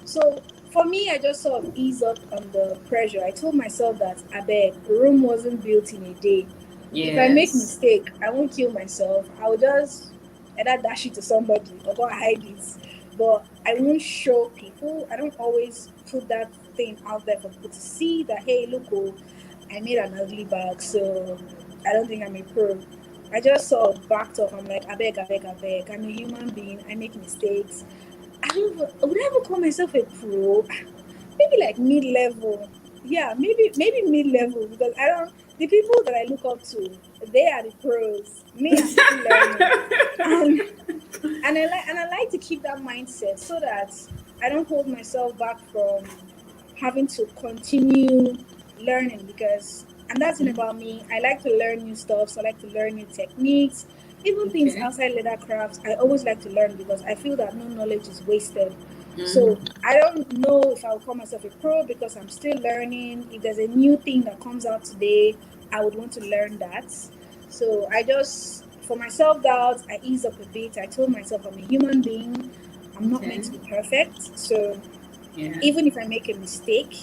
So for me, I just sort of ease up on the pressure. I told myself that I beg, Rome wasn't built in a day. If I make Yes. mistake, I won't kill myself. I'll just either dash it to somebody or go and hide it. But I won't show people. I don't always put that thing out there for people to see that, hey, look, oh, I made an ugly bag, so I don't think I'm a pro. I just sort of backed off. I'm like, I beg, I beg, I beg. I'm a human being. I make mistakes. I don't even, would I ever call myself a pro? Maybe like mid level. Yeah, maybe mid level because I don't. The people that I look up to, they are the pros. Me, I'm still learning, and and I like to keep that mindset so that I don't hold myself back from having to continue learning because and that's it about me. I like to learn new stuff, so I like to learn new techniques, even things Okay. outside leather crafts. I always like to learn because I feel that no knowledge is wasted. So Mm. I don't know if I'll call myself a pro because I'm still learning. If there's a new thing that comes out today, I would want to learn that. So I just for my self doubt, I ease up a bit. I told myself I'm a human being. I'm not meant Okay. to be perfect. So Yeah. even if I make a mistake,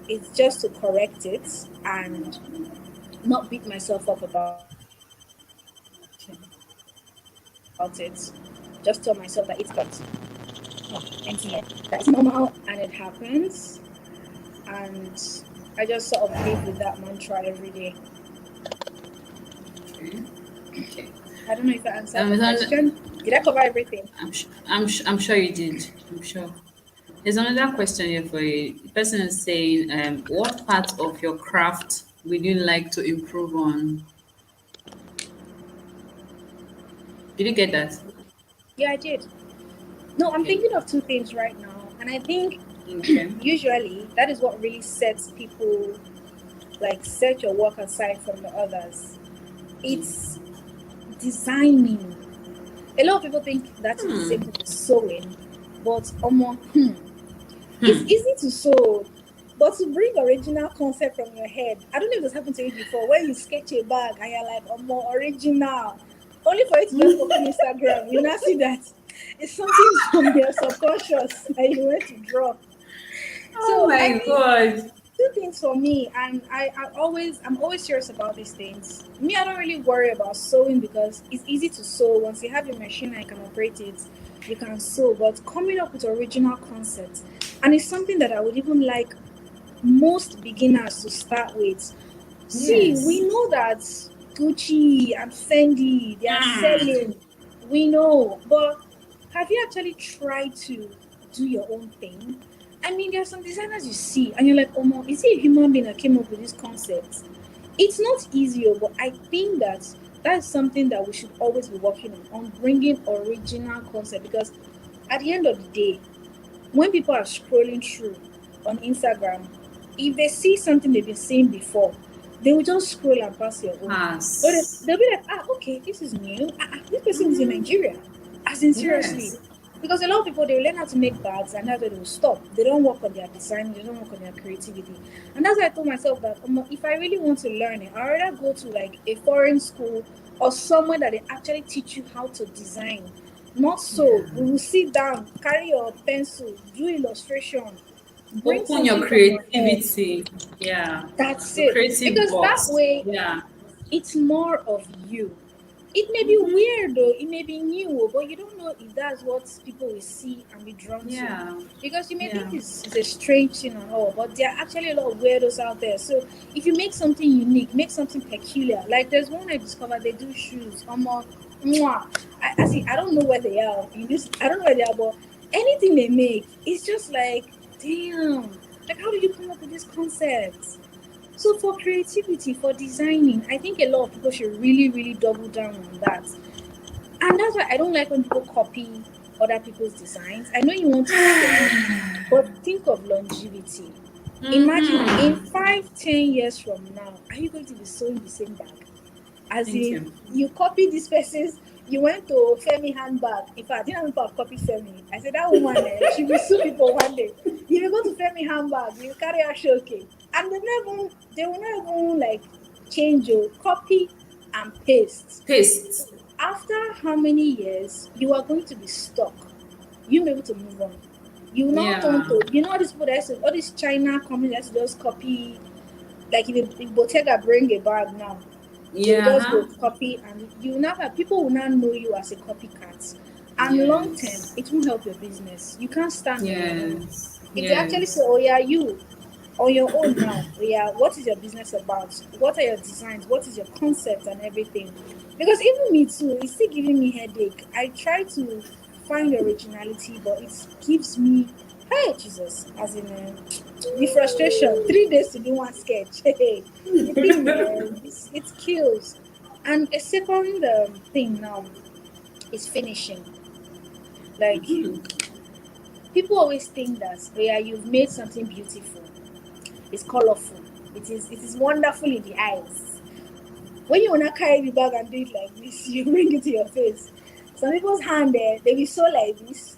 it's just to correct it and not beat myself up about it. Just tell myself that it's part NTN, that it's normal and it happens. And I just sort of live with that mantra every day. Okay. Okay. I don't know if I answered the There's question. Did I cover everything? I'm sure you did. I'm sure. There's another question here for you. The person is saying, what part of your craft would you like to improve on? Did you get that? Yeah, I did. No, I'm Okay. thinking of two things right now. And I think Okay. usually that is what really sets people like set your work aside from the others. It's designing. A lot of people think that is the same Hmm. thing as sewing, but it's easy to sew. But to bring original concept from your head, I don't know if this happened to you before, when you sketch a bag and you're like, original. Only for you to just open Instagram, you now see that it's something from your subconscious that you want to draw. Oh So I my think god. two things for me, and I'm always serious about these things. Me, I don't really worry about sewing because it's easy to sew. Once you have your machine and you can operate it, you can sew. But coming up with original concepts, and it's something that I would even like most beginners to start with. See, we Yes. know that Gucci and Fendi they are Mm. selling. We know, but have you actually tried to do your own thing? I mean, there are some designers you see, and you're like, "Oh, my, is he a human being that came up with this concept?" It's not easy, but I think that that's something that we should always be working on bringing original concept because at the end of the day, when people are scrolling through on Instagram, if they see something they've been seeing before, they will just scroll and pass your own. But Pass. they'll be like, okay, this is new. This person is in Nigeria. As in, seriously. Yes. Because a lot of people, they learn how to make bags and that's where they will stop. They don't work on their design, they don't work on their creativity. And that's why I told myself that if I really want to learn it, I'd rather go to like a foreign school or somewhere that they actually teach you how to design. Not Yeah. so. We will sit down, carry your pencil, do illustration. Bring Open your something from your head. creativity. Yeah. That's Your it. creative Because that box. way, Yeah. it's more of you. It may be Mm-hmm. weird though, it may be new, but you don't know if that's what people will see and be drawn to. Yeah. Because you may think Yeah. it's a strange thing and all, but there are actually a lot of weirdos out there. So if you make something unique, make something peculiar. Like there's one I discovered, they do shoes. Mwah. I see. I don't know where they are. In this, I don't know where they are, but anything they make, it's just like, damn. Like, how did you come up with this concept? So for creativity, for designing, I think a lot of people should really, really double down on that. And that's why I don't like when people copy other people's designs. I know you want to sell, but think of longevity. Imagine in Mm-hmm. 5, 10 years from now, are you going to be sewing the same bag? As Thank in, you. you copy this person's, you went to Femi handbag. In fact, I didn't know people have copied Femi. I said, that woman, she will sue people one day. If you go to Femi handbag, you carry her showcase. And they will not even like change your copy and paste. Paste. After how many years, you are going to be stuck. You'll be able to move on. You will not turn Yeah. to, all these people that used to, all these China companies that used to just copy, like if Bottega bring a bag now, they will Yeah. just go Huh? copy and you now have people will now know you as a copycat. And long term, Yes. it won't help your business. You can't stand on your own. Yes. If they actually say, Yes. oh yeah, you on your own now, oh yeah, what is your business about? What are your designs? What is your concept and everything? Because even me too, it's still giving me headache. I try to find originality, but it gives me, hey Jesus, as in the frustration. 3 days to do one sketch. Hey, the thing, it kills. And a second thing now is finishing. Like people always think that, oh yeah, you've made something beautiful. It's colorful. It is wonderful in the eyes. When you wanna carry the bag and do it like this, you bring it to your face. Some people's hand there, they will sew like this,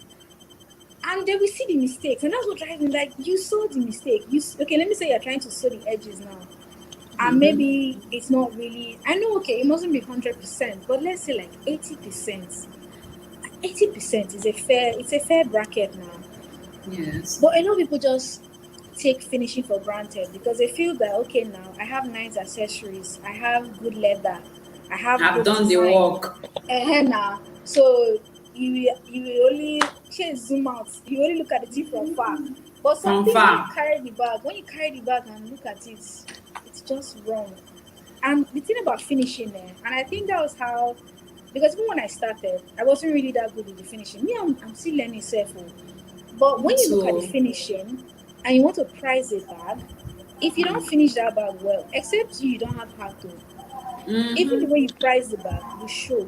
and they will see the mistakes, and that's what drives me. Like you saw the mistake. Okay? Let me say you're trying to sew the edges now, and Mm-hmm. maybe it's not really. I know, okay, it mustn't be 100%, but let's say like 80%. 80% is a fair. It's a fair bracket now. Yes. But a lot of people just take finishing for granted because they feel that, okay, now I have nice accessories, I have good leather, I have I've good done the design. work Now, so you will only zoom out, you only look at the thing from far. But some from things when you far. carry the bag, and look at it, it's just wrong. And the thing about finishing there, and I think that was how, because even when I started, I wasn't really that good with the finishing. Me, I'm still learning self. But Me when you look at the too. finishing and you want to price a bag, if you don't finish that bag well, except you don't have heart to, even the Mm-hmm. way you price the bag will show.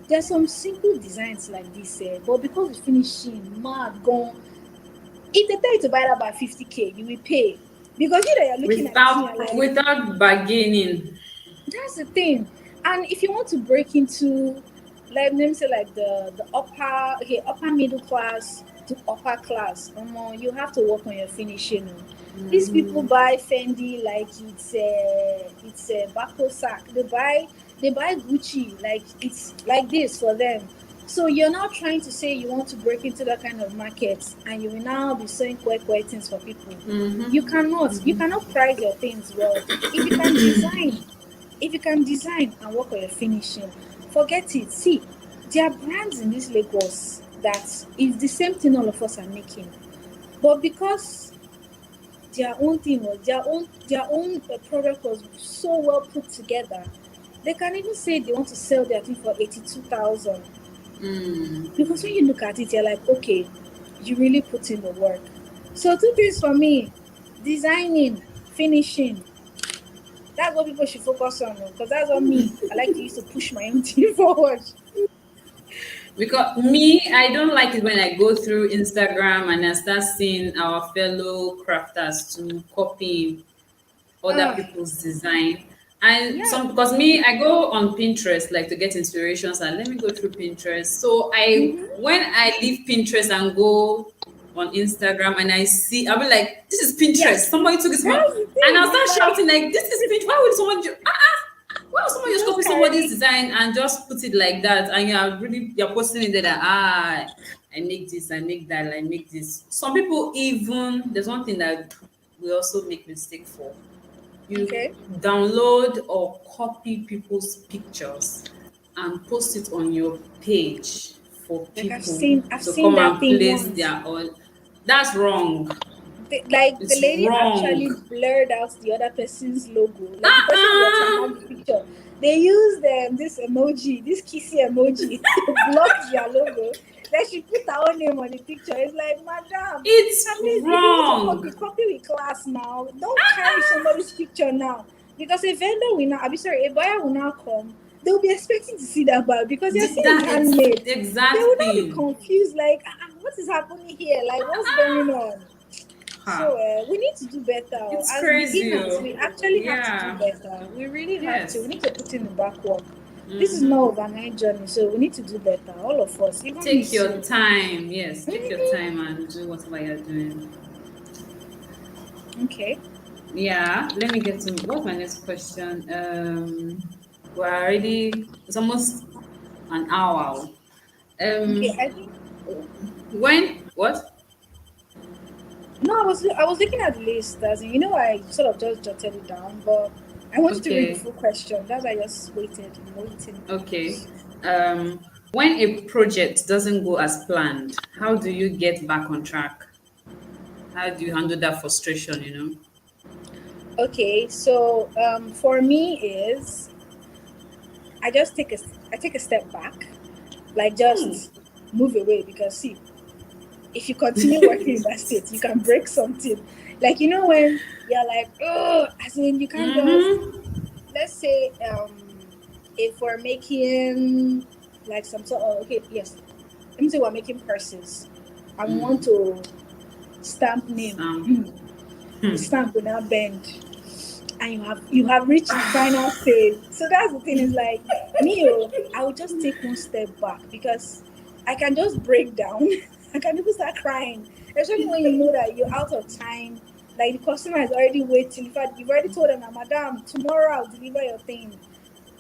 There are some simple designs like this, but because the finishing, mad, gone. If they tell you to buy that by 50K, you will pay. Because you know you're looking at the thing, you're like, Without bargaining. that's the thing. And if you want to break into, like, let me say, like upper middle class to upper class, you have to work on your finishing. These people Mm-hmm. buy Fendi like it's a Bako sack. They buy Gucci like it's like this for them. So you're now trying to say you want to break into that kind of market, and you will now be selling quite things for people. You Mm-hmm. cannot. You cannot price your things well. If you can design, and work on your finishing, forget it. See, there are brands in this Lagos that is the same thing all of us are making, but because their own thing was their own product was so well put together, they can even say they want to sell their thing for 82,000. Because when you look at it, you're like, okay, you really put in the work. So two things for me: designing, finishing. That's what people should focus on, because that's what me. I like to use to push my own team forward. Because me, I don't like it when I go through Instagram and I start seeing our fellow crafters to copy other Ah, people's design. And yeah. some because me, I go on Pinterest like to get inspirations and let me go through Pinterest. So I Mm-hmm. when I leave Pinterest and go on Instagram and I see, I'll be like, this is Yeah. Pinterest. Somebody took this one. That's the And thing. I'll It's start like shouting like, this is Pinterest. Why would someone do why would someone you just just copy somebody's carry. design and just put it like that? And you're posting it there that I make this, I make that, I make this. Some people even there's one thing that we also make mistake for. You Okay. download or copy people's pictures and post it on your page for Like I've people seen I've to seen come that and thing place once. their own. That's wrong. Like the It's lady wrong. actually blurred out the other person's logo. Like the person Uh-uh. watermarked the picture. They used this emoji, this kissy emoji, to block their logo. Then she put her own name on the picture. It's like, madam, It's at least if you want to wrong. copy, copy with class now. Don't carry somebody's picture now. Because a vendor will now, I'll be sorry, a buyer will now come. They'll be expecting to see that bag because they're seeing it's That it's handmade. the They exact will now be thing. confused, like, what is happening here? Like, what's going on? So Ha. we need to do better. It's As crazy. beginners, Oh. we actually have to do Yeah. better. We really have to. We Yes. need to put in the back work. This is not Mm-hmm. overnight journey, so we need to do better. All of us, even me Take your too. time. Yes, take your Mhm. time and do whatever you're doing. Okay. Yeah, let me get to what's my next question. We're already it's almost an hour. Okay. Um, I think when what? no. I was looking at the list. As in, I sort of just jotted it down, but I wanted to read the Okay, full question. That's why I just waited and waiting. okay. When a project doesn't go as planned, how do you get back on track? How do you handle that frustration? Okay. So for me is I take a step back, like Hmm. just move away because see if you continue working in that state, you can break something. Like when you're like, oh, as in you can't just Mm-hmm. let's say if we're making like some sort of okay, yes, let me say we're making purses and we want to stamp name. Sam. The Hmm. stamp will now bend and you have reached the final stage. So that's the thing is like me, I will just take one step back because I can just break down. I can even start crying, especially when you know that you're out of time. Like the customer is already waiting. In fact, you've already told them, Madam, tomorrow I'll deliver your thing.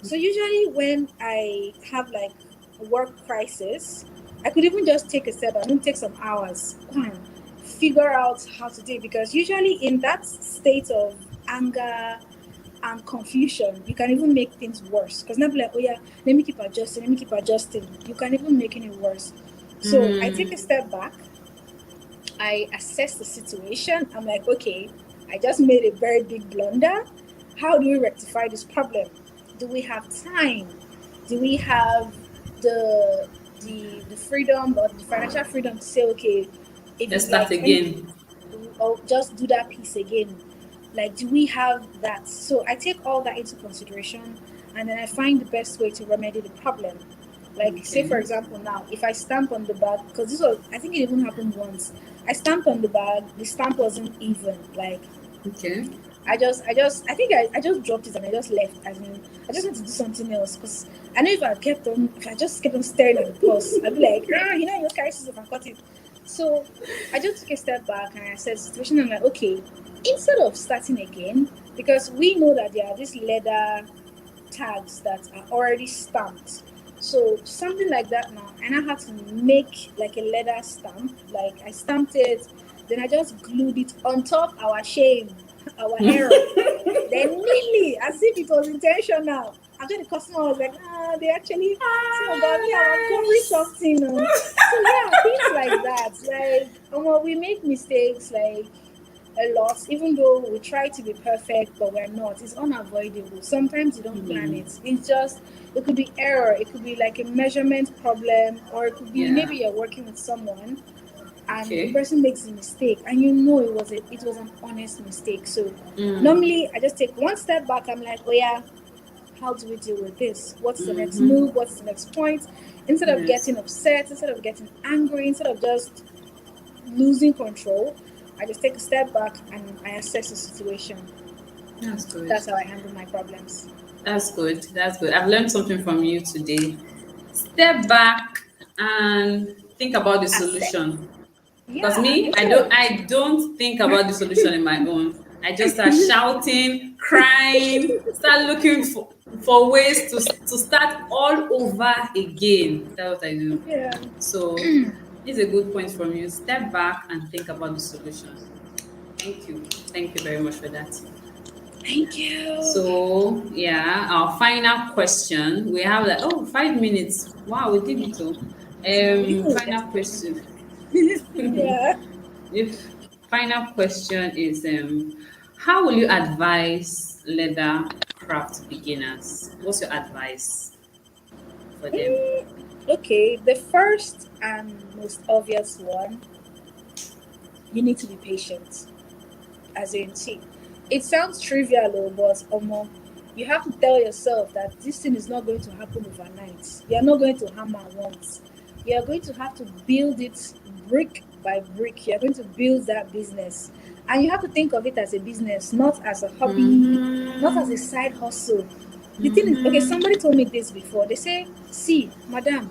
So usually when I have like a work crisis, I could even just take a step and then take some hours, go and figure out how to do it. Because usually in that state of anger and confusion, you can even make things worse. Because not be like, oh yeah, let me keep adjusting. You can even making it worse. So I take a Hmm. step back, I assess the situation. I'm like, okay, I just made a very big blunder. How do we rectify this problem? Do we have time? Do we have the freedom or the financial freedom to say, okay, if Let's it's start like 20, again. or just do that piece again? Like, do we have that? So I take all that into consideration and then I find the best way to remedy the problem. Like, say for Okay. example, now if I stamp on the bag, because this was, I think it even happened once. I stamped on the bag, the stamp wasn't even. Like, Okay. I think I just dropped it and I just left. I mean, I just had to do something else because I know if I just kept on staring at the purse, I'd be like, you carry scissors and cut it. So I just took a step back and I said, situation, I'm like, okay, instead of starting again, because we know that there are these leather tags that are already stamped. So something like that now, and I had to make like a leather stamp. Like I stamped it, then I just glued it on top our shame, our error. Then neatly, as if it was intentional. After the customer was like, they actually say about me, I'm uncovering Nice. something. So yeah, things like that. Like, we make mistakes. Like a lot, even though we try to be perfect, but we're not. It's unavoidable. Sometimes you don't plan Hmm. it. It's just, it could be error, it could be like a measurement problem, or it could be Yeah. maybe you're working with someone and the Okay. person makes a mistake and you know it was an honest mistake. So Mm. normally I just take one step back. I'm like, oh yeah, how do we deal with this? What's the next Mm-hmm. move? What's the next point? Instead of Yes. getting upset, instead of getting angry, instead of just losing control, I just take a step back and I assess the situation. That's good. That's how I handle my problems. That's good. That's good. I've learned something from you today. Step back and think about the Assess. solution. Because Yeah, me, I instead don't of I don't think about the solution in my own. I just start shouting, crying, start looking for ways to start all over again. That's what I do. yeah. So It's a good point from you. Step back and think about the solution. Thank you. Thank you very much for that. Thank you. So yeah, our final question. We have like 5 minutes. Wow, we did it all. So we will get Final to question. it. Yeah. If final question is how will you advise leather craft beginners? What's your advice for them? Mm, okay, the first and most obvious one, you need to be patient. As in, see, it sounds trivial, but you have to tell yourself that this thing is not going to happen overnight. You're not going to hammer once. You're going to have to build it brick by brick. You're going to build that business. And you have to think of it as a business, not as a hobby, not as a Mm-hmm. side hustle. The thing is, okay, Mm-hmm. somebody told me this before. They say, see, madam,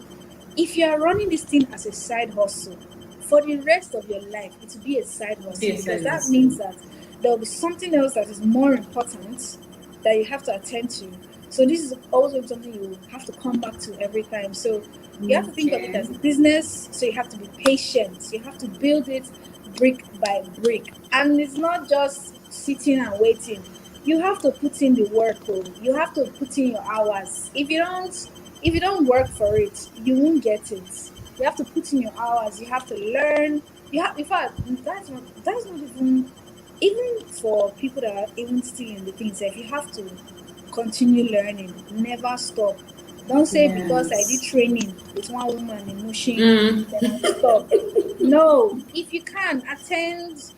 if you are running this thing as a side hustle, for the rest of your life, it will be a side Be hustle a because side that hustle. means that there will be something else that is more important that you have to attend to. So this is also something you have to come back to every time. So you have to think of it Okay. as a business. So you have to be patient. You have to build it brick by brick. And it's not just sitting and waiting. You have to put in the work. Oh. You have to put in your hours. If you don't work for it, you won't get it. You have to put in your hours. You have to learn. You have, in fact, that's not even for people that are even still in the things. If you have to continue learning, never stop. Don't say because I did Yes. training with one woman in Mushin, Mm. then I stop. No, if you can attend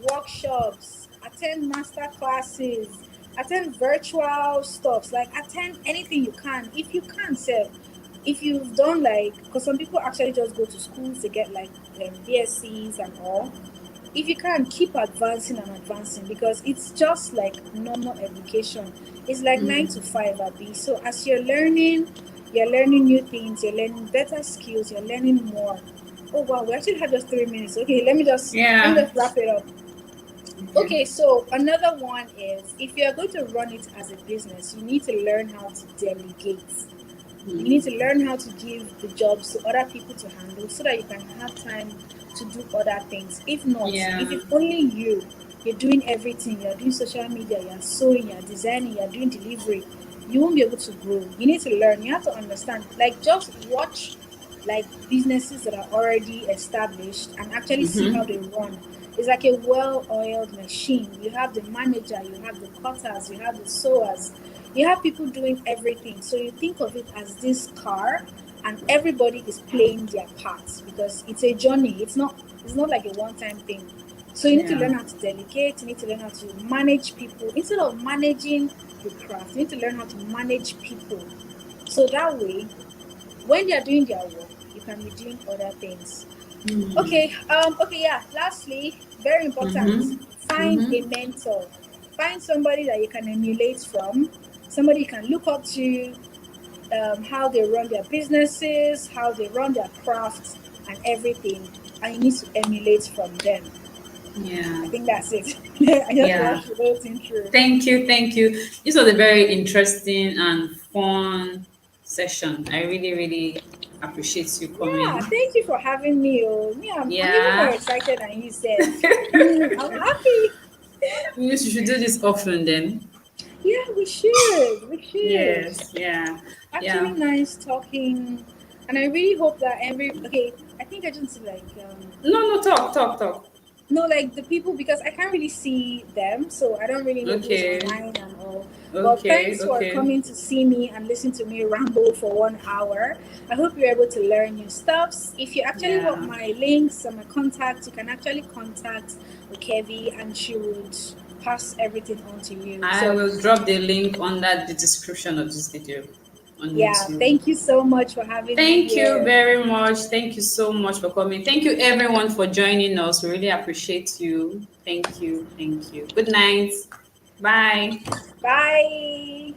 workshops, attend master classes, attend virtual stuffs, like attend anything you can. If you can, sir, if you've done like, because some people actually just go to schools to get like BScs and all. If you can, keep advancing and advancing because it's just like normal education. It's like 9 to 5, Abby. So as you're learning new things, you're learning better skills, you're learning more. Oh wow, we actually have just 3 minutes. Okay, let me Yeah. just wrap it up. Okay. Okay, so another one is if you're going to run it as a business, you need to learn how to delegate. You need to learn how to give the jobs to other people to handle so that you can have time to do other things. If not, if Yeah. it's only you, you're doing everything, you're doing social media, you're sewing, you're designing, you're doing delivery, you won't be able to grow. You need to learn, you have to understand. Like just watch like businesses that are already established and actually see how they run. It's like a well-oiled machine. You have the manager, you have the cutters, you have the sewers, you have people doing everything. So you think of it as this car and everybody is playing their parts because it's a journey. It's not like a one-time thing. So you need to Yeah. learn how to delegate, you need to learn how to manage people. Instead of managing the craft, you need to learn how to manage people. So that way, when they are doing their work, you can be doing other things. Okay, yeah. Lastly, very important, Mm-hmm. find a Mm-hmm. mentor. Find somebody that you can emulate from, somebody you can look up to, how they run their businesses, how they run their crafts, and everything. And you need to emulate from them. I Yeah. think that's it. I just Yeah. rushed the whole thing through. Thank you. Thank you. This was a very interesting and fun session. I really, really appreciate you Yeah, coming. thank you for having me. Oh, me, I'm even more Yeah. excited than you said. I'm happy. You should do this often then. Yeah, we should. We should. Yes. Yeah. Actually Yeah. nice talking, and I really hope that okay, I think I just like No, no, talk, talk, talk. no, like the people, because I can't really see them, so I don't really know who's Okay. online and all. But Okay. thanks for Okay. coming to see me and listen to me ramble for 1 hour. I hope you're able to learn new stuffs. If you actually want Yeah. my links and my contacts, you can actually contact Okevi and she would pass everything on to you. I So will drop the link under the description of this video on yeah, YouTube. thank you so much for having me Thank you here. very much. Thank you so much for coming. Thank you everyone for joining us. We really appreciate you. Thank you. Thank you. Good night. Bye. Bye.